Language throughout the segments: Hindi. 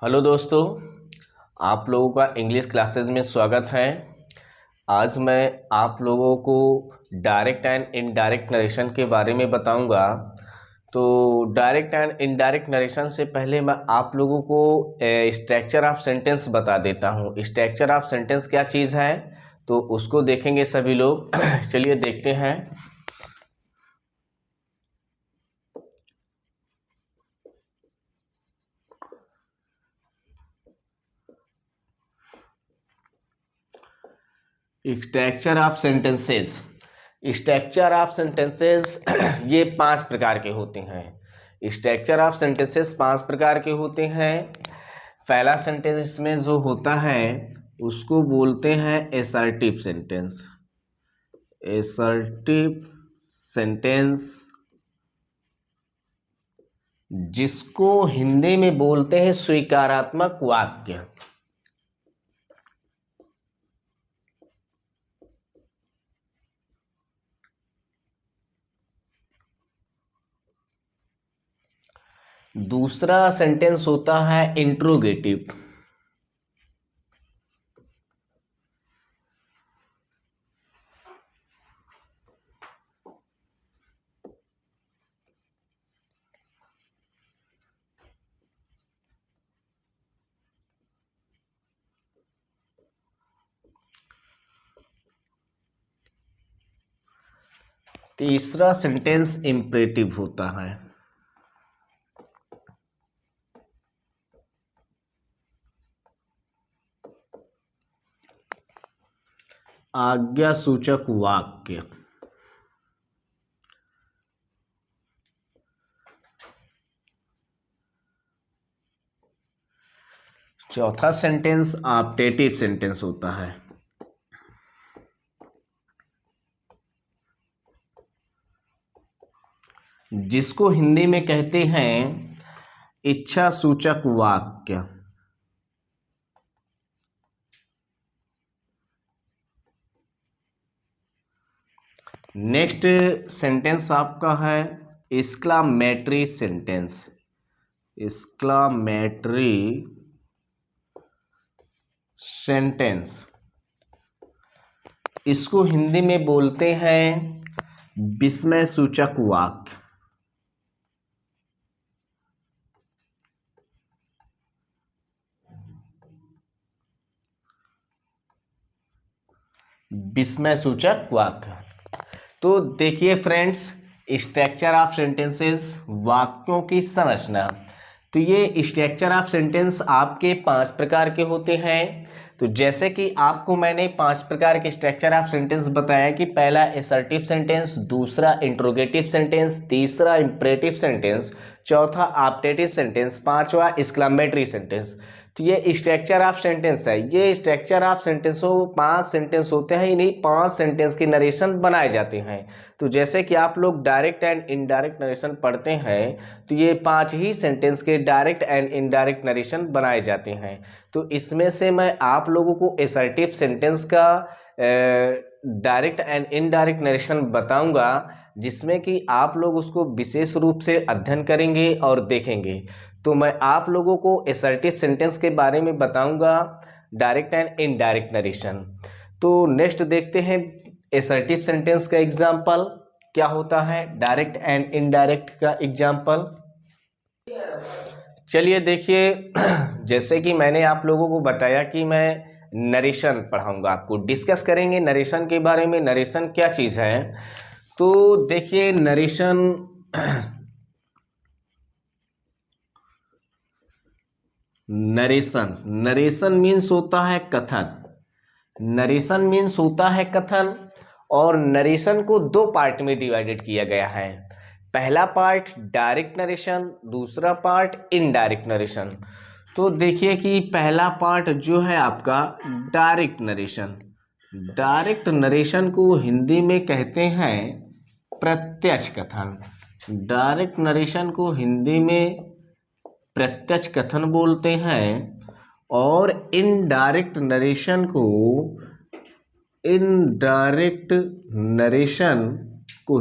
हेलो दोस्तों, आप लोगों का इंग्लिश क्लासेस में स्वागत है। आज मैं आप लोगों को डायरेक्ट एंड इनडायरेक्ट नरेशन के बारे में बताऊंगा। तो डायरेक्ट एंड इनडायरेक्ट नरेशन से पहले मैं आप लोगों को स्ट्रक्चर ऑफ सेंटेंस बता देता हूं। स्ट्रक्चर ऑफ सेंटेंस क्या चीज़ है तो उसको देखेंगे सभी लोग। चलिए देखते हैं। Structure of sentences. Structure of sentences ये 5 प्रकार के होते हैं। स्ट्रक्चर ऑफ सेंटेंसेस 5 प्रकार के होते हैं। पहला सेंटेंस में जो होता है उसको बोलते हैं एसर्टिव सेंटेंस। एसर्टिव सेंटेंस जिसको हिंदी में बोलते हैं स्वीकारात्मक वाक्य। दूसरा सेंटेंस होता है इंट्रोगेटिव। तीसरा सेंटेंस इंपरेटिव होता है। आज्ञा सूचक वाक्य। चौथा सेंटेंस ऑप्टेटिव सेंटेंस होता है। जिसको हिंदी में कहते हैं इच्छा सूचक वाक्य। नेक्स्ट सेंटेंस आपका है एक्सक्लामेटरी सेंटेंस। एक्सक्लामेटरी सेंटेंस इसको हिंदी में बोलते हैं विस्मय सूचक वाक्य। विस्मय सूचक वाक्य। तो देखिए फ्रेंड्स, स्ट्रक्चर ऑफ सेंटेंसेस, वाक्यों की संरचना। तो ये स्ट्रक्चर ऑफ सेंटेंस आपके 5 प्रकार के होते हैं। तो जैसे कि आपको मैंने 5 प्रकार के स्ट्रक्चर ऑफ सेंटेंस बताया कि पहला असर्टिव सेंटेंस, दूसरा इंट्रोगेटिव सेंटेंस, तीसरा इंपरेटिव सेंटेंस, चौथा ऑप्टेटिव सेंटेंस, पांचवा एक्सक्लेमेटरी सेंटेंस। तो ये स्ट्रक्चर ऑफ सेंटेंस है। ये स्ट्रक्चर ऑफ सेंटेंसों 5 सेंटेंस होते हैं। इन्हीं 5 सेंटेंस के नरेशन बनाए जाते हैं। तो जैसे कि आप लोग डायरेक्ट एंड इनडायरेक्ट नरेशन पढ़ते हैं तो ये 5 ही सेंटेंस के डायरेक्ट एंड इनडायरेक्ट नरेशन बनाए जाते हैं। तो इसमें से मैं आप लोगों को असर्टिव सेंटेंस का डायरेक्ट एंड इनडायरेक्ट नरेशन बताऊंगा, जिसमें कि आप लोग उसको विशेष रूप से अध्ययन करेंगे और देखेंगे। तो मैं आप लोगों को असर्टिव सेंटेंस के बारे में बताऊंगा, डायरेक्ट एंड इनडायरेक्ट नरेशन। तो नेक्स्ट देखते हैं असर्टिव सेंटेंस का एग्जाम्पल क्या होता है, डायरेक्ट एंड इनडायरेक्ट का एग्जाम्पल। चलिए देखिए, जैसे कि मैंने आप लोगों को बताया कि मैं नरेशन पढ़ाऊंगा, आपको डिस्कस करेंगे नरेशन के बारे में। नरेशन क्या चीज़ है तो देखिए, नरेशन मीन्स होता है कथन। नरेशन मीन्स होता है कथन, और नरेशन को 2 पार्ट में डिवाइडेड किया गया है। पहला पार्ट डायरेक्ट नरेशन, दूसरा पार्ट इनडायरेक्ट नरेशन। तो देखिए कि पहला पार्ट जो है आपका डायरेक्ट नरेशन। डायरेक्ट नरेशन को हिंदी में कहते हैं प्रत्यक्ष कथन। डायरेक्ट नरेशन को हिंदी में प्रत्यक्ष कथन बोलते हैं, और इनडायरेक्ट नरेशन को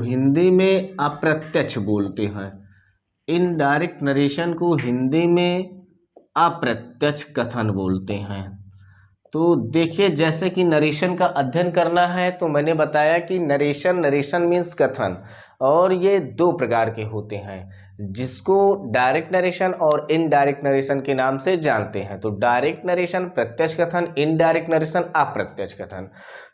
हिंदी में अप्रत्यक्ष बोलते हैं। इनडायरेक्ट नरेशन को हिंदी में अप्रत्यक्ष कथन बोलते हैं। तो देखिए, जैसे कि नरेशन का अध्ययन करना है तो मैंने बताया कि नरेशन मीन्स कथन, और ये दो प्रकार के होते हैं जिसको डायरेक्ट नरेशन और इनडायरेक्ट नरेशन के नाम से जानते हैं। तो डायरेक्ट नरेशन प्रत्यक्ष कथन, इनडायरेक्ट नरेशन अप्रत्यक्ष कथन।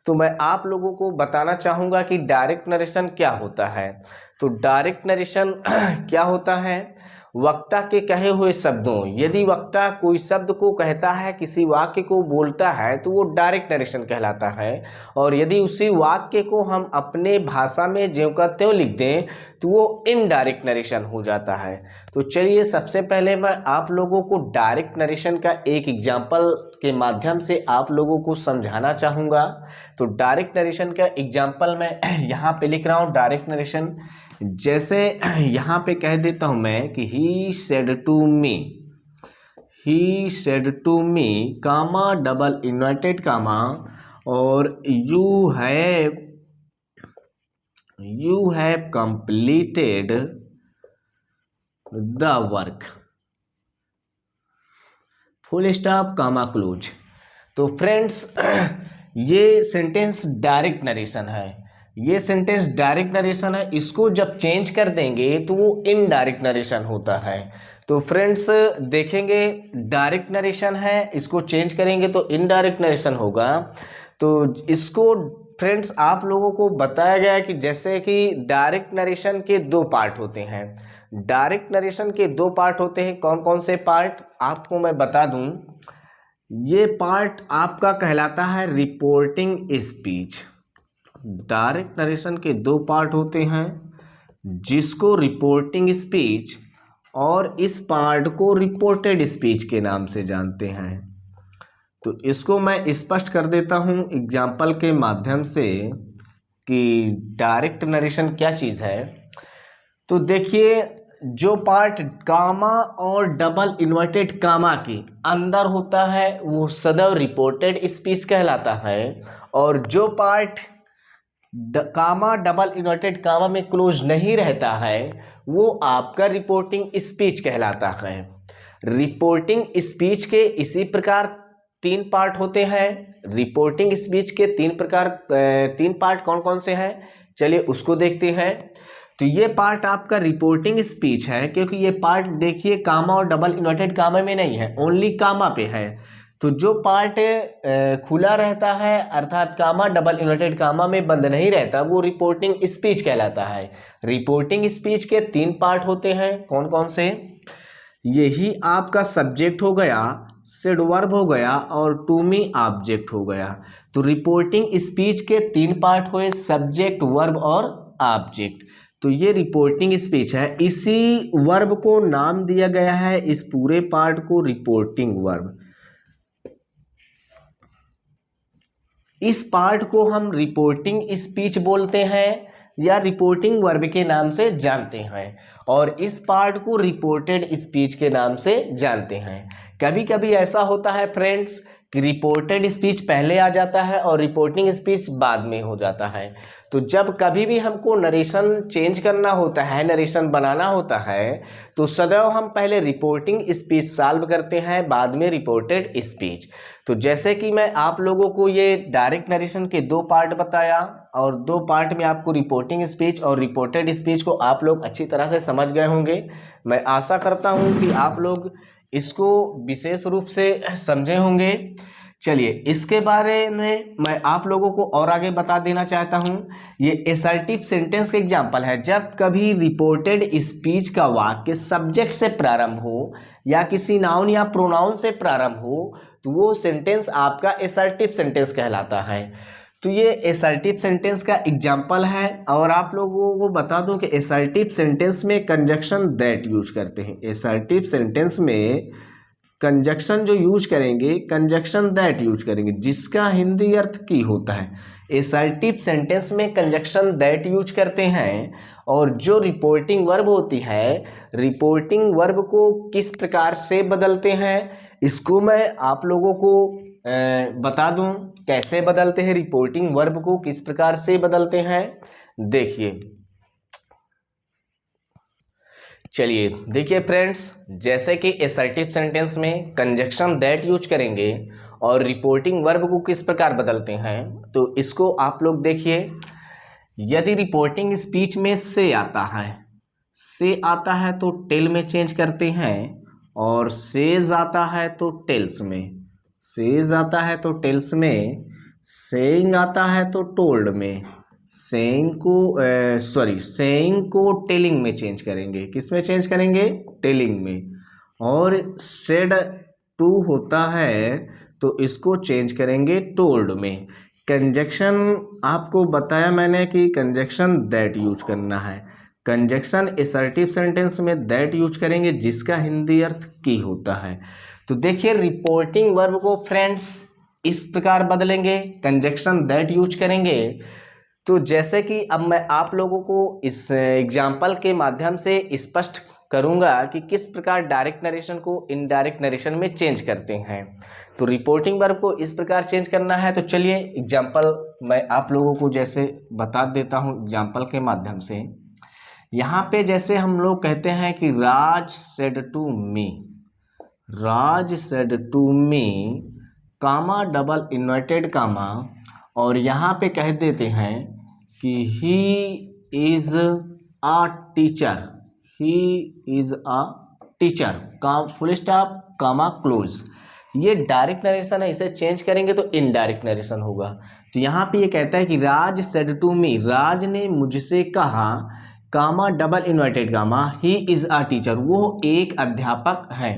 तो मैं आप लोगों को बताना चाहूँगा कि डायरेक्ट नरेशन क्या होता है। तो डायरेक्ट नरेशन क्या होता है, वक्ता के कहे हुए शब्दों, यदि वक्ता कोई शब्द को कहता है, किसी वाक्य को बोलता है तो वो डायरेक्ट नरेशन कहलाता है। और यदि उसी वाक्य को हम अपने भाषा में ज्यों का त्यों लिख दें तो वो इनडायरेक्ट नरेशन हो जाता है। तो चलिए, सबसे पहले मैं आप लोगों को डायरेक्ट नरेशन का एक एग्जाम्पल के माध्यम से आप लोगों को समझाना चाहूँगा। तो डायरेक्ट नरेशन का एग्जाम्पल मैं यहाँ पे लिख रहा हूँ। डायरेक्ट नरेशन जैसे यहाँ पे कह देता हूँ मैं कि he said to me comma double inverted comma, और you have completed the work, full stop comma close. तो फ्रेंड्स, ये सेंटेंस डायरेक्ट नरेशन है। ये सेंटेंस डायरेक्ट नरेशन है, इसको जब चेंज कर देंगे तो वो इनडायरेक्ट नरेशन होता है। तो फ्रेंड्स देखेंगे, डायरेक्ट नरेशन है, इसको चेंज करेंगे तो इनडायरेक्ट नरेशन होगा। तो इसको फ्रेंड्स आप लोगों को बताया गया है कि जैसे कि डायरेक्ट नरेशन के दो पार्ट होते हैं। डायरेक्ट नरेशन के दो पार्ट होते हैं। कौन कौन से पार्ट आपको मैं बता दूं। ये पार्ट आपका कहलाता है रिपोर्टिंग स्पीच। डायरेक्ट नरेशन के दो पार्ट होते हैं जिसको रिपोर्टिंग स्पीच और इस पार्ट को रिपोर्टेड स्पीच के नाम से जानते हैं। तो इसको मैं स्पष्ट कर देता हूं एग्जाम्पल के माध्यम से कि डायरेक्ट नरेशन क्या चीज़ है। तो देखिए, जो पार्ट कामा और डबल इन्वर्टेड कामा के अंदर होता है वो सदैव रिपोर्टेड स्पीच कहलाता है, और जो पार्ट कामा डबल इन्वर्टेड कामा में क्लोज नहीं रहता है वो आपका रिपोर्टिंग स्पीच कहलाता है। रिपोर्टिंग स्पीच के इसी प्रकार तीन पार्ट होते हैं। रिपोर्टिंग स्पीच के तीन पार्ट कौन कौन से हैं, चलिए उसको देखते हैं। तो ये पार्ट आपका रिपोर्टिंग स्पीच है, क्योंकि ये पार्ट देखिए कामा और डबल इन्वर्टेड कामा में नहीं है, ओनली कामा पे है। तो जो पार्ट खुला रहता है अर्थात कामा डबल इन्वर्टेड कामा में बंद नहीं रहता वो रिपोर्टिंग स्पीच कहलाता है। रिपोर्टिंग स्पीच के तीन पार्ट होते हैं। कौन कौन से, यही आपका सब्जेक्ट हो गया, सेड वर्ब हो गया और टू मी ऑब्जेक्ट हो गया। तो रिपोर्टिंग स्पीच के तीन पार्ट हुए, सब्जेक्ट, वर्ब और ऑब्जेक्ट। तो ये रिपोर्टिंग स्पीच है। इसी वर्ब को नाम दिया गया है, इस पूरे पार्ट को रिपोर्टिंग वर्ब। इस पार्ट को हम रिपोर्टिंग स्पीच बोलते हैं या रिपोर्टिंग वर्ब के नाम से जानते हैं, और इस पार्ट को रिपोर्टेड स्पीच के नाम से जानते हैं। कभी कभी ऐसा होता है फ्रेंड्स कि रिपोर्टेड स्पीच पहले आ जाता है और रिपोर्टिंग स्पीच बाद में हो जाता है। तो जब कभी भी हमको नरेशन चेंज करना होता है, नरेशन बनाना होता है, तो सदैव हम पहले रिपोर्टिंग स्पीच सॉल्व करते हैं, बाद में रिपोर्टेड स्पीच। तो जैसे कि मैं आप लोगों को ये डायरेक्ट नरेशन के दो पार्ट बताया और दो पार्ट में आपको रिपोर्टिंग स्पीच और रिपोर्टेड स्पीच को आप लोग अच्छी तरह से समझ गए होंगे। मैं आशा करता हूं कि आप लोग इसको विशेष रूप से समझे होंगे। चलिए, इसके बारे में मैं आप लोगों को और आगे बता देना चाहता हूं। ये असर्टिव सेंटेंस का एग्जांपल है। जब कभी रिपोर्टेड स्पीच का वाक्य सब्जेक्ट से प्रारंभ हो या किसी नाउन या प्रोनाउन से प्रारंभ हो तो वो सेंटेंस आपका असर्टिव सेंटेंस कहलाता है। तो ये असर्टिव सेंटेंस का एग्जांपल है। और आप लोगों को बता दूं कि असर्टिव सेंटेंस में कंजक्शन दैट यूज करते हैं। असर्टिव सेंटेंस में कंजक्शन जो यूज करेंगे, कंजक्शन दैट यूज करेंगे, जिसका हिंदी अर्थ की होता है। असर्टिव सेंटेंस में कंजक्शन दैट यूज करते हैं। और जो रिपोर्टिंग वर्ब होती है, रिपोर्टिंग वर्ब को किस प्रकार से बदलते हैं इसको मैं आप लोगों को बता दूं कैसे बदलते हैं। रिपोर्टिंग वर्ब को किस प्रकार से बदलते हैं, देखिए। चलिए देखिए फ्रेंड्स, जैसे कि असर्टिव सेंटेंस में कंजक्शन दैट यूज करेंगे और रिपोर्टिंग वर्ब को किस प्रकार बदलते हैं, तो इसको आप लोग देखिए। यदि रिपोर्टिंग स्पीच में से आता है तो टेल में चेंज करते हैं, और सेज आता है तो टेल्स में, सेज आता है तो टेल्स में, सेइंग आता है तो टोल्ड में, सेइंग को टेलिंग में चेंज करेंगे। किस में चेंज करेंगे? टेलिंग में। और सेड टू होता है तो इसको चेंज करेंगे टोल्ड में। कंजक्शन आपको बताया मैंने कि कंजक्शन दैट यूज करना है। कंजक्शन असर्टिव सेंटेंस में दैट यूज करेंगे जिसका हिंदी अर्थ की होता है। तो देखिए रिपोर्टिंग वर्ब को फ्रेंड्स इस प्रकार बदलेंगे, कंजक्शन दैट यूज करेंगे। तो जैसे कि अब मैं आप लोगों को इस एग्जाम्पल के माध्यम से स्पष्ट करूंगा कि किस प्रकार डायरेक्ट नरेशन को इनडायरेक्ट नरेशन में चेंज करते हैं। तो रिपोर्टिंग वर्ब को इस प्रकार चेंज करना है। तो चलिए एग्जाम्पल मैं आप लोगों को जैसे बता देता हूं एग्जाम्पल के माध्यम से। यहाँ पे जैसे हम लोग कहते हैं कि Raj said to me, Raj said to me, comma double inverted comma, और यहाँ पे कह देते हैं कि he is a teacher, he is a teacher, comma full stop comma close. ये डायरेक्ट नरेशन है, इसे चेंज करेंगे तो इनडायरेक्ट नरेशन होगा। तो यहाँ पे ये कहता है कि राज सेड टू मी, राज ने मुझसे कहा, comma double inverted comma, he is a teacher, वो एक अध्यापक है।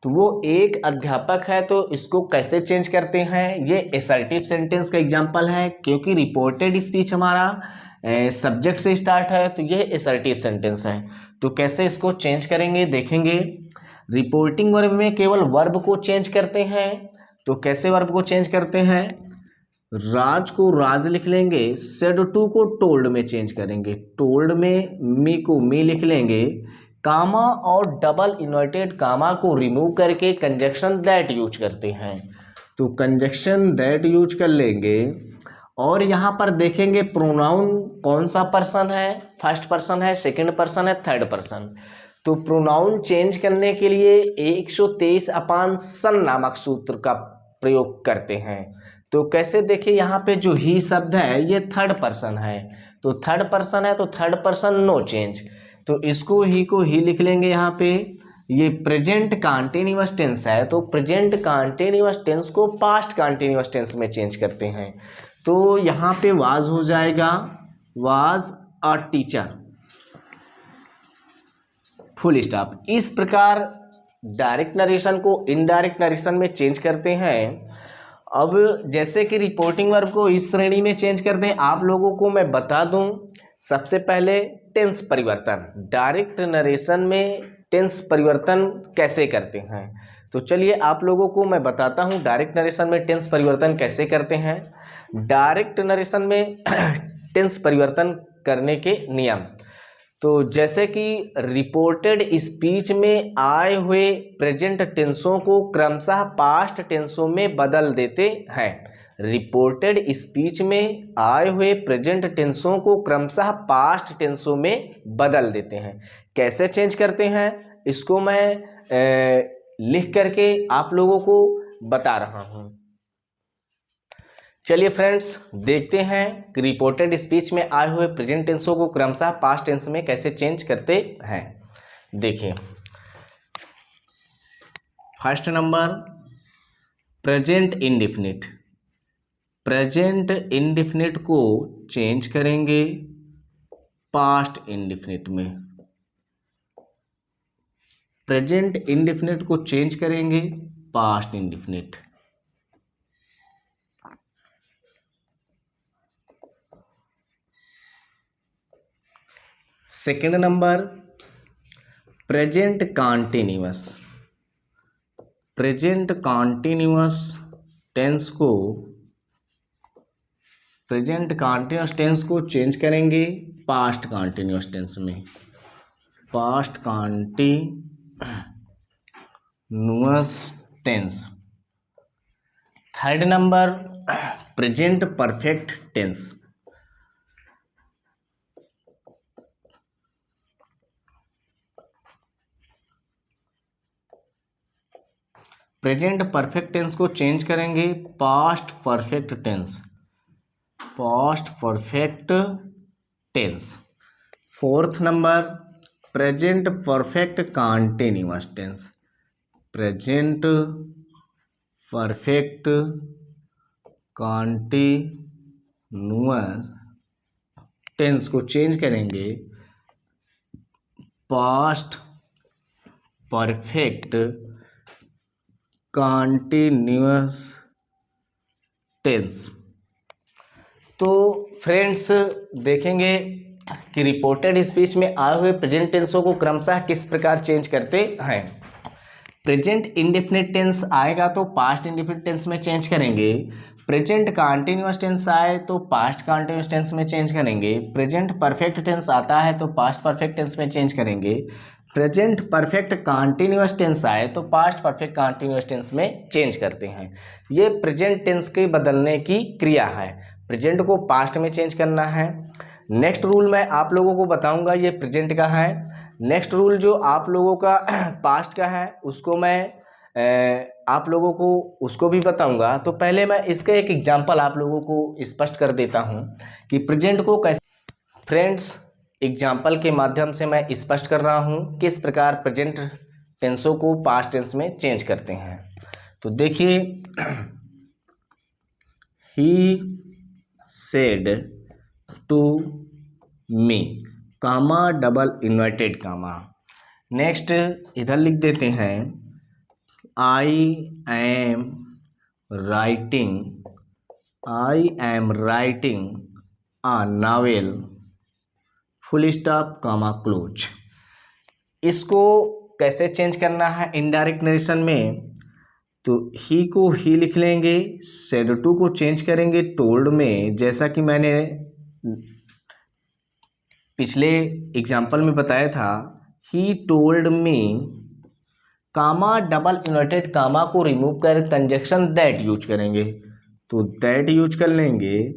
तो वो एक अध्यापक है, तो इसको कैसे चेंज करते हैं? ये असर्टिव सेंटेंस का एग्जांपल है, क्योंकि रिपोर्टेड स्पीच हमारा सब्जेक्ट से स्टार्ट है, तो ये असर्टिव सेंटेंस है। तो कैसे इसको चेंज करेंगे देखेंगे। रिपोर्टिंग वर्ब में केवल वर्ब को चेंज करते हैं। तो कैसे वर्ब को चेंज करते हैं? राज को राज लिख लेंगे, सेड टू को टोल्ड में चेंज करेंगे, टोल्ड में मी को मी लिख लेंगे, कामा और डबल इन्वर्टेड कामा को रिमूव करके कंजक्शन दैट यूज करते हैं। तो कंजक्शन दैट यूज कर लेंगे, और यहाँ पर देखेंगे प्रोनाउन कौन सा पर्सन है, फर्स्ट पर्सन है, सेकंड पर्सन है, थर्ड पर्सन। तो प्रोनाउन चेंज करने के लिए 123/सन नामक सूत्र का प्रयोग करते हैं। तो कैसे देखिए, यहाँ पे जो ही शब्द है ये थर्ड पर्सन है, तो थर्ड पर्सन है तो थर्ड पर्सन नो चेंज, तो इसको ही को ही लिख लेंगे। यहाँ पे ये प्रेजेंट कॉन्टिन्यूअस टेंस है, तो प्रेजेंट कॉन्टिन्यूअस टेंस को पास्ट कॉन्टिन्यूअस टेंस में चेंज करते हैं। तो यहाँ पे वाज हो जाएगा, was a teacher, full stop. इस प्रकार डायरेक्ट नरेशन को इनडायरेक्ट नरेशन में चेंज करते हैं। अब जैसे कि रिपोर्टिंग वर्ब को इस श्रेणी में चेंज करते हैं, आप लोगों को मैं बता दूं। सबसे पहले टेंस परिवर्तन, डायरेक्ट नरेशन में टेंस परिवर्तन कैसे करते हैं। तो चलिए आप लोगों को मैं बताता हूं डायरेक्ट नरेशन में टेंस परिवर्तन कैसे करते हैं। डायरेक्ट नरेशन में टेंस परिवर्तन करने के नियम, तो जैसे कि रिपोर्टेड स्पीच में आए हुए प्रेजेंट टेंसों को क्रमशः पास्ट टेंसों में बदल देते हैं। रिपोर्टेड स्पीच में आए हुए प्रेजेंट टेंसों को क्रमशः पास्ट टेंसों में बदल देते हैं। कैसे चेंज करते हैं इसको मैं लिख करके आप लोगों को बता रहा हूं। चलिए फ्रेंड्स देखते हैं कि रिपोर्टेड स्पीच में आए हुए प्रेजेंट टेंसों को क्रमशः पास्ट टेंस में कैसे चेंज करते हैं। देखिए first number present indefinite, present indefinite को चेंज करेंगे पास्ट इंडेफिनिट में, प्रेजेंट इंडेफिनिट को चेंज करेंगे past indefinite. Second number present continuous, present continuous tense को, प्रेजेंट कॉन्टिन्यूअस टेंस को चेंज करेंगे पास्ट कॉन्टिन्यूअस टेंस में, past continuous tense. Third number present perfect tense, present perfect tense को चेंज करेंगे past perfect tense, past perfect tense. Fourth number present perfect continuous tense, present perfect continuous tense को चेंज करेंगे पास्ट परफेक्ट कंटीन्यूअस टेंस। तो फ्रेंड्स देखेंगे कि रिपोर्टेड स्पीच में आए हुए प्रेजेंट टेंसों को क्रमशः किस प्रकार चेंज करते हैं। प्रेजेंट इंडेफिनिट टेंस आएगा तो पास्ट इंडेफिनिट टेंस में चेंज करेंगे, प्रेजेंट कंटीन्यूअस टेंस आए तो पास्ट कंटीन्यूअस टेंस में चेंज करेंगे, प्रेजेंट परफेक्ट टेंस आता है तो पास्ट परफेक्ट टेंस में चेंज करेंगे, प्रेजेंट परफेक्ट कंटीन्यूअस टेंस आए तो पास्ट परफेक्ट कंटीन्यूअस टेंस में चेंज करते हैं। ये प्रेजेंट टेंस के बदलने की क्रिया है, प्रेजेंट को पास्ट में चेंज करना है। नेक्स्ट रूल मैं आप लोगों को बताऊंगा, ये प्रेजेंट का है। नेक्स्ट रूल जो आप लोगों का पास्ट का है उसको मैं आप लोगों को उसको भी बताऊंगा। तो पहले मैं इसका एक एग्जांपल आप लोगों को स्पष्ट कर देता हूं कि प्रेजेंट को कैसे, फ्रेंड्स एग्जांपल के माध्यम से मैं स्पष्ट कर रहा हूं किस प्रकार प्रेजेंट टेंसों को पास्ट टेंस में चेंज करते हैं। तो देखिए, he said to me, comma double inverted comma. Next इधर लिख देते हैं I am writing a novel full stop comma close. इसको कैसे चेंज करना है इनडायरेक्ट नरेशन में, तो ही को ही लिख लेंगे, सेड टू को चेंज करेंगे टोल्ड में, जैसा कि मैंने पिछले एग्जाम्पल में बताया था, he told me, comma double inverted comma को रिमूव कर कंजक्शन दैट यूज करेंगे, तो दैट यूज कर लेंगे।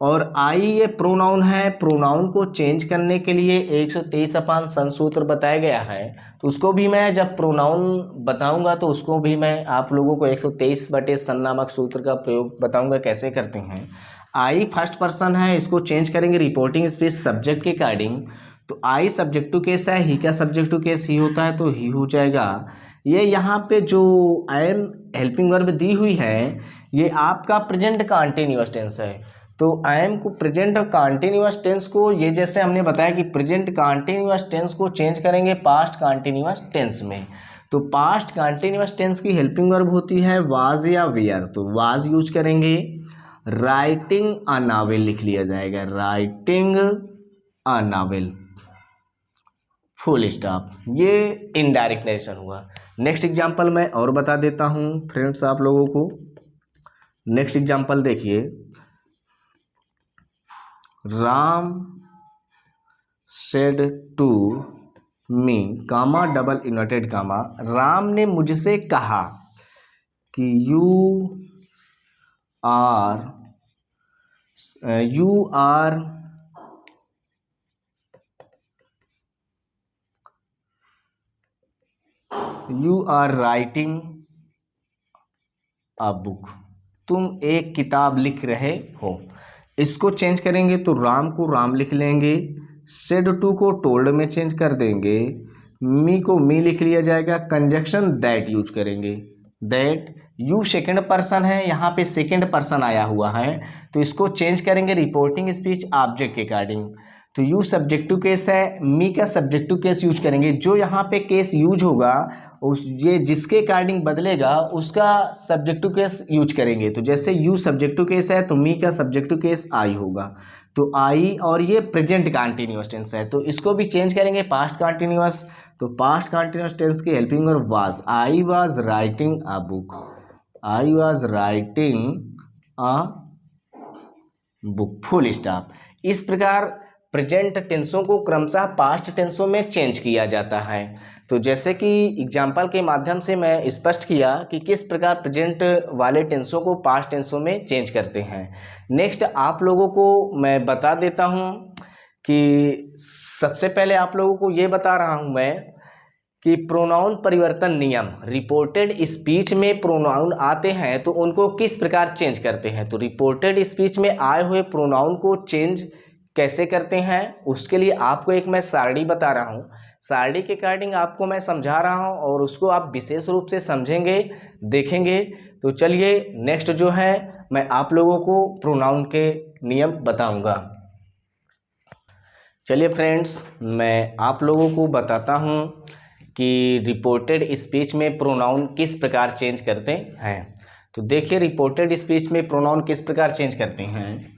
और आई ये प्रोनाउन है, प्रोनाउन को चेंज करने के लिए 123 सन सूत्र बताया गया है, तो उसको भी मैं जब प्रोनाउन बताऊंगा तो उसको भी मैं आप लोगों को 123/सन नामक सूत्र का प्रयोग बताऊंगा कैसे करते हैं। आई फर्स्ट पर्सन है, इसको चेंज करेंगे रिपोर्टिंग स्पीच सब्जेक्ट के अकॉर्डिंग, तो आई सब्जेक्टिव केस है, ही का सब्जेक्टिव केस ही होता है तो ही हो जाएगा। ये यहाँ पे जो आई एम हेल्पिंग वर्ब दी हुई है ये आपका प्रेजेंट कंटीन्यूअस टेंस है, तो आई एम को प्रेजेंट कंटीन्यूअस टेंस को ये जैसे हमने बताया कि प्रेजेंट कंटीन्यूअस टेंस को चेंज करेंगे पास्ट कंटीन्यूअस टेंस में, तो पास्ट कंटीन्यूअस टेंस की हेल्पिंग वर्ब होती है वाज या वेयर, तो वाज यूज करेंगे। राइटिंग अ नॉवेल लिख लिया जाएगा, writing a novel full stop. ये इनडायरेक्ट नरेशन हुआ। नेक्स्ट एग्जांपल मैं और बता देता हूं फ्रेंड्स आप लोगों को। नेक्स्ट एग्जांपल देखिए, Ram said to me, comma double inverted comma, Ram ने मुझसे कहा कि you are writing a book, तुम एक किताब लिख रहे हो। इसको चेंज करेंगे तो राम को राम लिख लेंगे, सेड टू को टोल्ड में चेंज कर देंगे, मी को मी लिख लिया जाएगा, कंजक्शन दैट यूज करेंगे, दैट। यू सेकेंड पर्सन है, यहाँ पे सेकेंड पर्सन आया हुआ है तो इसको चेंज करेंगे रिपोर्टिंग स्पीच ऑब्जेक्ट के अकॉर्डिंग, तो यू सब्जेक्टिव केस है, मी का सब्जेक्टिव केस यूज करेंगे। जो यहाँ पे केस यूज होगा उस ये जिसके अकॉर्डिंग बदलेगा उसका सब्जेक्टिव केस यूज करेंगे, तो जैसे यू सब्जेक्टिव केस है तो मी का सब्जेक्टिव केस आई होगा, तो आई। और ये प्रेजेंट कंटीन्यूअस टेंस है तो इसको भी चेंज करेंगे पास्ट कंटीन्यूअस, तो पास्ट कंटीन्यूअस टेंस की helping verb was, I was writing a book, I was writing a book full stop. इस प्रकार प्रेजेंट टेंसों को क्रमशः पास्ट टेंसों में चेंज किया जाता है। तो जैसे कि एग्जाम्पल के माध्यम से मैं स्पष्ट किया कि किस प्रकार प्रेजेंट वाले टेंसों को पास्ट टेंसों में चेंज करते हैं। नेक्स्ट आप लोगों को मैं बता देता हूं कि सबसे पहले आप लोगों को ये बता रहा हूं मैं कि प्रोनाउन परिवर्तन नियम, रिपोर्टेड स्पीच में प्रोनाउन आते हैं तो उनको किस प्रकार चेंज करते हैं। तो रिपोर्टेड स्पीच में आए हुए प्रोनाउन को चेंज कैसे करते हैं, उसके लिए आपको एक मैं सारणी बता रहा हूँ। सारणी के अकॉर्डिंग आपको मैं समझा रहा हूँ और उसको आप विशेष रूप से समझेंगे, देखेंगे। तो चलिए नेक्स्ट जो है मैं आप लोगों को प्रोनाउन के नियम बताऊंगा। चलिए फ्रेंड्स, मैं आप लोगों को बताता हूँ कि रिपोर्टेड स्पीच में प्रोनाउन किस प्रकार चेंज करते हैं। तो देखिए रिपोर्टेड स्पीच में प्रोनाउन किस प्रकार चेंज करते हैं।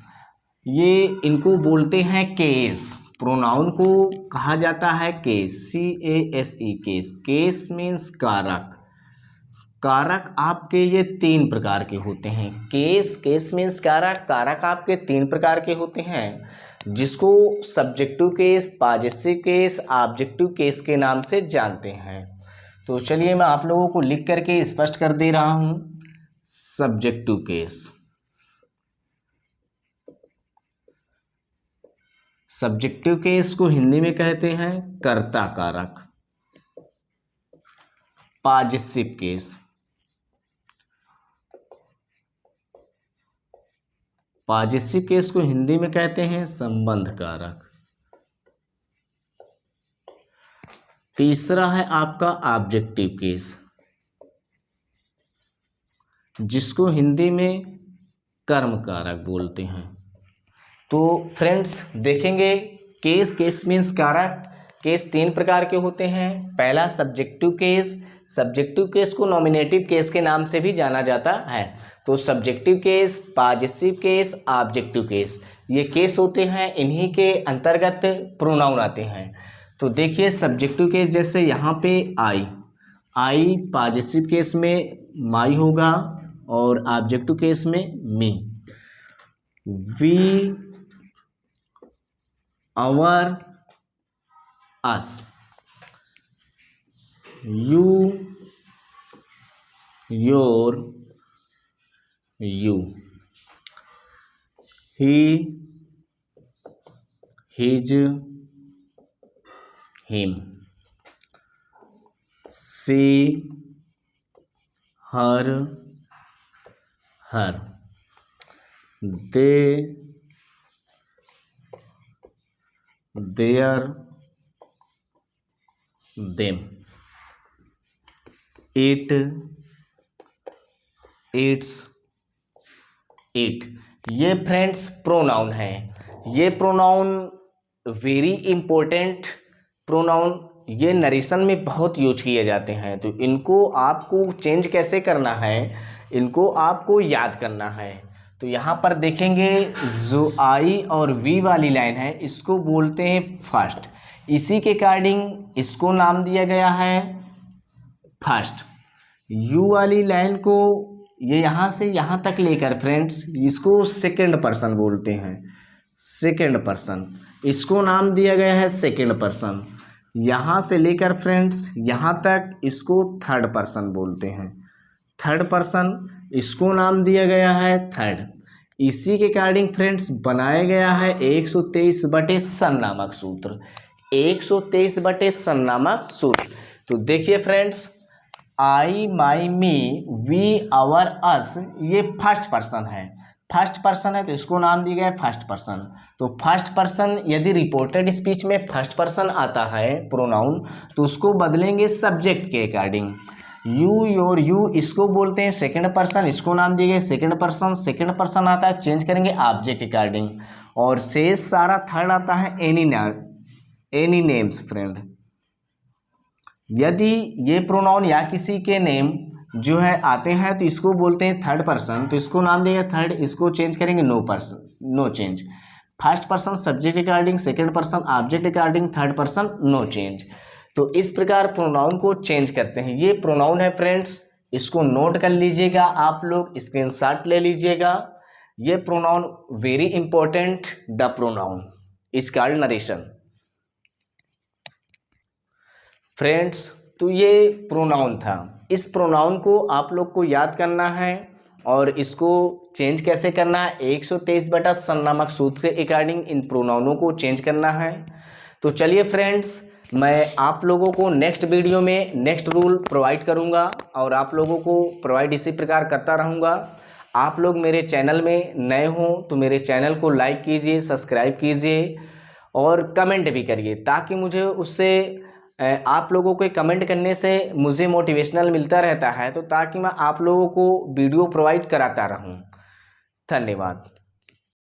ये इनको बोलते हैं केस। प्रोनाउन को कहा जाता है case, CASE, case. Case means कारक। कारक आपके ये 3 प्रकार के होते हैं। केस मीन्स कारक। कारक आपके 3 प्रकार के होते हैं, जिसको subjective case, possessive case, objective case के नाम से जानते हैं। तो चलिए मैं आप लोगों को लिख करके स्पष्ट कर दे रहा हूं। सब्जेक्टिव केस, सब्जेक्टिव केस को हिंदी में कहते हैं कर्ता कारक। पॉजेसिव केस, पॉजेसिव केस को हिंदी में कहते हैं संबंध कारक। तीसरा है आपका ऑब्जेक्टिव केस, जिसको हिंदी में कर्म कारक बोलते हैं। तो फ्रेंड्स देखेंगे, केस मीन्स कारक। केस 3 प्रकार के होते हैं। पहला सब्जेक्टिव केस। सब्जेक्टिव केस को नॉमिनेटिव केस के नाम से भी जाना जाता है। तो subjective case, possessive case, objective case, ये केस होते हैं, इन्हीं के अंतर्गत प्रोनाउन आते हैं। तो देखिए सब्जेक्टिव केस जैसे यहाँ पे आई पॉजेसिव केस में माई होगा और ऑब्जेक्टिव केस में me. We, our, us, you, your, you, he, his, him, she, her, her, they, their, them, it, its, it. ये फ्रेंड्स प्रोनाउन है। ये प्रोनाउन वेरी इंपॉर्टेंट प्रोनाउन, ये नरेशन में बहुत यूज किए जाते हैं। तो इनको आपको चेंज कैसे करना है, इनको आपको याद करना है। तो यहाँ पर देखेंगे जो आई और वी वाली लाइन है, इसको बोलते हैं फर्स्ट। इसी के अकॉर्डिंग इसको नाम दिया गया है फर्स्ट। यू वाली लाइन को ये यहाँ से यहाँ तक लेकर फ्रेंड्स, इसको सेकंड पर्सन बोलते हैं। सेकंड पर्सन, इसको नाम दिया गया है सेकंड पर्सन। यहाँ से लेकर फ्रेंड्स यहाँ तक इसको थर्ड पर्सन बोलते हैं। थर्ड पर्सन, इसको नाम दिया गया है थर्ड। इसी के अकॉर्डिंग फ्रेंड्स बनाया गया है 123/सन नामक सूत्र। 123/सन नामक सूत्र। तो देखिए friends, I, my, me, we, our, us, ये फर्स्ट पर्सन है। फर्स्ट पर्सन है तो इसको नाम दिया गया है फर्स्ट पर्सन। तो फर्स्ट पर्सन यदि रिपोर्टेड स्पीच में फर्स्ट पर्सन आता है प्रोनाउन, तो उसको बदलेंगे सब्जेक्ट के अकॉर्डिंग। यू, योर, यू, इसको बोलते हैं सेकंड पर्सन, इसको नाम दिए गए सेकंड पर्सन। सेकंड पर्सन आता है, चेंज करेंगे ऑब्जेक्ट के अकॉर्डिंग। और शेष सारा थर्ड आता है एनी नेम्स फ्रेंड। यदि ये प्रोनाउन या किसी के नेम जो है आते हैं तो इसको बोलते हैं थर्ड पर्सन, तो इसको नाम देंगे थर्ड। इसको चेंज करेंगे no change. First person subject according, second person object according, third person no change. तो इस प्रकार प्रोनाउन को चेंज करते हैं। ये प्रोनाउन है फ्रेंड्स, इसको नोट कर लीजिएगा, आप लोग स्क्रीनशॉट ले लीजिएगा। ये pronoun very important, the pronoun is called narration friends. तो ये प्रोनाउन था। इस प्रोनाउन को आप लोग को याद करना है और इसको चेंज कैसे करना है, 123/सन नामक सूत्र के अकॉर्डिंग इन प्रोनाउनों को चेंज करना है। तो चलिए फ्रेंड्स, मैं आप लोगों को नेक्स्ट वीडियो में नेक्स्ट रूल प्रोवाइड करूंगा और आप लोगों को प्रोवाइड इसी प्रकार करता रहूंगा। आप लोग मेरे चैनल में नए हों तो मेरे चैनल को लाइक कीजिए, सब्सक्राइब कीजिए और कमेंट भी करिए, ताकि मुझे उससे आप लोगों को कमेंट करने से मुझे मोटिवेशनल मिलता रहता है, तो ताकि मैं आप लोगों को वीडियो प्रोवाइड कराता रहूं। धन्यवाद।